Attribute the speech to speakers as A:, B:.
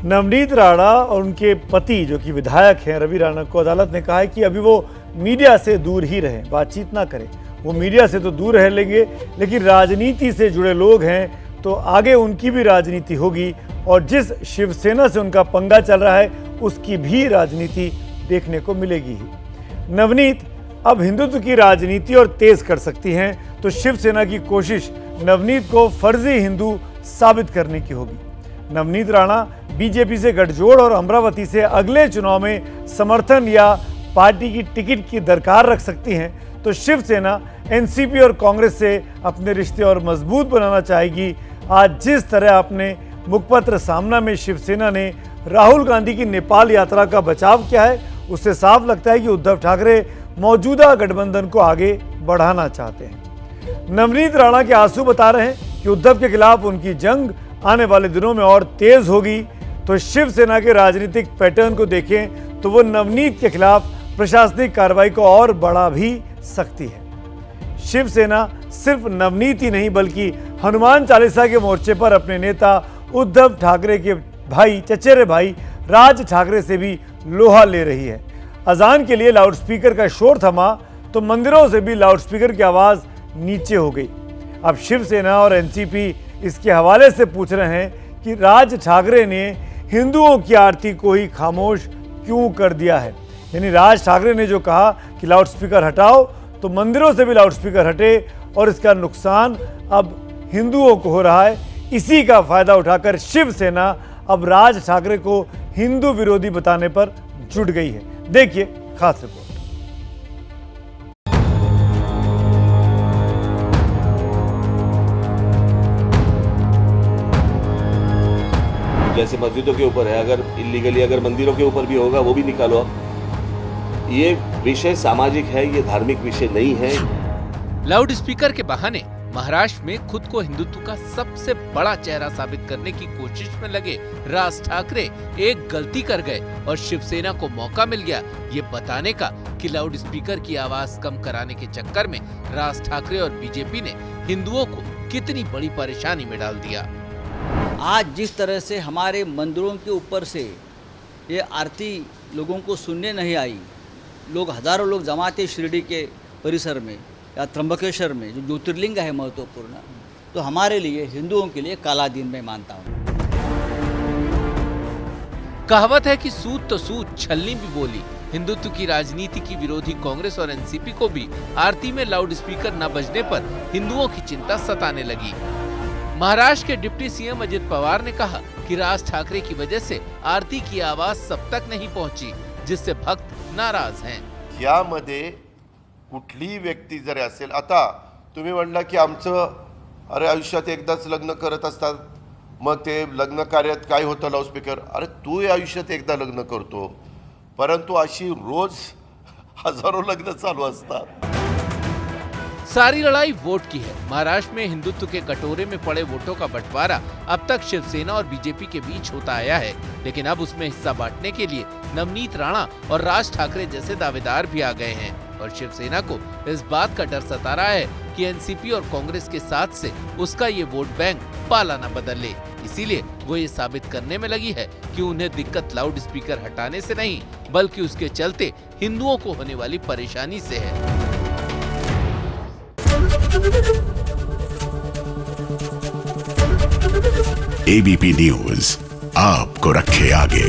A: नवनीत राणा और उनके पति जो कि विधायक हैं रवि राणा को अदालत ने कहा है कि अभी वो मीडिया से दूर ही रहें, बातचीत ना करें। वो मीडिया से तो दूर रह लेंगे, लेकिन राजनीति से जुड़े लोग हैं तो आगे उनकी भी राजनीति होगी और जिस शिवसेना से उनका पंगा चल रहा है उसकी भी राजनीति देखने को मिलेगी ही। नवनीत अब हिंदुत्व की राजनीति और तेज कर सकती हैं, तो शिवसेना की कोशिश नवनीत को फर्जी हिंदू साबित करने की होगी। नवनीत राणा बीजेपी से गठजोड़ और अमरावती से अगले चुनाव में समर्थन या पार्टी की टिकट की दरकार रख सकती हैं, तो शिवसेना एनसीपी और कांग्रेस से अपने रिश्ते और मजबूत बनाना चाहेगी। आज जिस तरह अपने मुखपत्र सामना में शिवसेना ने राहुल गांधी की नेपाल यात्रा का बचाव किया है, उससे साफ लगता है कि उद्धव ठाकरे मौजूदा गठबंधन को आगे बढ़ाना चाहते हैं। नवनीत राणा के आंसू बता रहे हैं कि उद्धव के खिलाफ उनकी जंग आने वाले दिनों में और तेज होगी। तो शिवसेना के राजनीतिक पैटर्न को देखें तो वो नवनीत के खिलाफ प्रशासनिक कार्रवाई को और बढ़ा भी सकती है। शिवसेना सिर्फ नवनीत ही नहीं बल्कि हनुमान चालीसा के मोर्चे पर अपने नेता उद्धव ठाकरे के भाई चचेरे भाई राज ठाकरे से भी लोहा ले रही है। अजान के लिए लाउडस्पीकर का शोर थमा तो मंदिरों से भी लाउडस्पीकर की आवाज नीचे हो गई। अब शिवसेना और एनसीपी इसके हवाले से पूछ रहे हैं कि राज ठाकरे ने हिंदुओं की आरती को ही खामोश क्यों कर दिया है। यानी राज ठाकरे ने जो कहा कि लाउडस्पीकर हटाओ तो मंदिरों से भी लाउडस्पीकर हटे और इसका नुकसान अब हिंदुओं को हो रहा है। इसी का फायदा उठाकर शिवसेना अब राज ठाकरे को हिंदू विरोधी बताने पर जुट गई है। देखिए खास रिपोर्ट।
B: जैसे मस्जिदों के ऊपर है, अगर इलीगली अगर मंदिरों के ऊपर भी होगा वो भी निकालो आप। ये विषय सामाजिक है, ये धार्मिक विषय नहीं है।
C: लाउड स्पीकर के बहाने महाराष्ट्र में खुद को हिंदुत्व का सबसे बड़ा चेहरा साबित करने की कोशिश में लगे राज ठाकरे एक गलती कर गए और शिवसेना को मौका मिल गया ये बताने का कि लाउड स्पीकर की आवाज कम कराने के चक्कर में राज ठाकरे और बीजेपी ने हिंदुओं को कितनी बड़ी परेशानी में डाल दिया।
D: आज जिस तरह से हमारे मंदिरों के ऊपर से ये आरती लोगों को सुनने नहीं आई, लोग हजारों लोग जमा थे शिरडी के परिसर में या त्र्यंबकेश्वर में जो ज्योतिर्लिंग है महत्वपूर्ण, तो हमारे लिए हिंदुओं के लिए काला दिन मैं मानता हूँ।
C: कहावत है कि सूत तो सूत छलनी भी बोली। हिंदुत्व की राजनीति की विरोधी कांग्रेस और एनसीपी को भी आरती में लाउड स्पीकर न बजने पर हिंदुओं की चिंता सताने लगी। महाराष्ट्र के डिप्टी सीएम अजित पवार ने कहा कि राज ठाकरे की वजह से आरती की आवाज सब तक नहीं पहुंची, जिससे भक्त नाराज हैं।
E: यामध्ये कुठलीही व्यक्ती जरी असेल, आता तुम्ही म्हणला की आमचं अरे आयुष्यात एकदाच लग्न करत असतात, मग ते लग्न कार्यात काय होतं लाऊडस्पीकर, अरे तू आयुष्यात एकदा लग्न करतो, परंतु अशी रोज हजारों लग्न चालू असतात।
C: सारी लड़ाई वोट की है। महाराष्ट्र में हिंदुत्व के कटोरे में पड़े वोटों का बंटवारा अब तक शिवसेना और बीजेपी के बीच होता आया है, लेकिन अब उसमें हिस्सा बांटने के लिए नवनीत राणा और राज ठाकरे जैसे दावेदार भी आ गए हैं और शिवसेना को इस बात का डर सता रहा है कि एनसीपी और कांग्रेस के साथ से उसका ये वोट बैंक पाला न बदल ले। इसीलिए वो ये साबित करने में लगी है कि उन्हें दिक्कत लाउड स्पीकर हटाने से नहीं बल्कि उसके चलते हिंदुओं को होने वाली परेशानी से है।
F: एबीपी न्यूज आपको रखे आगे।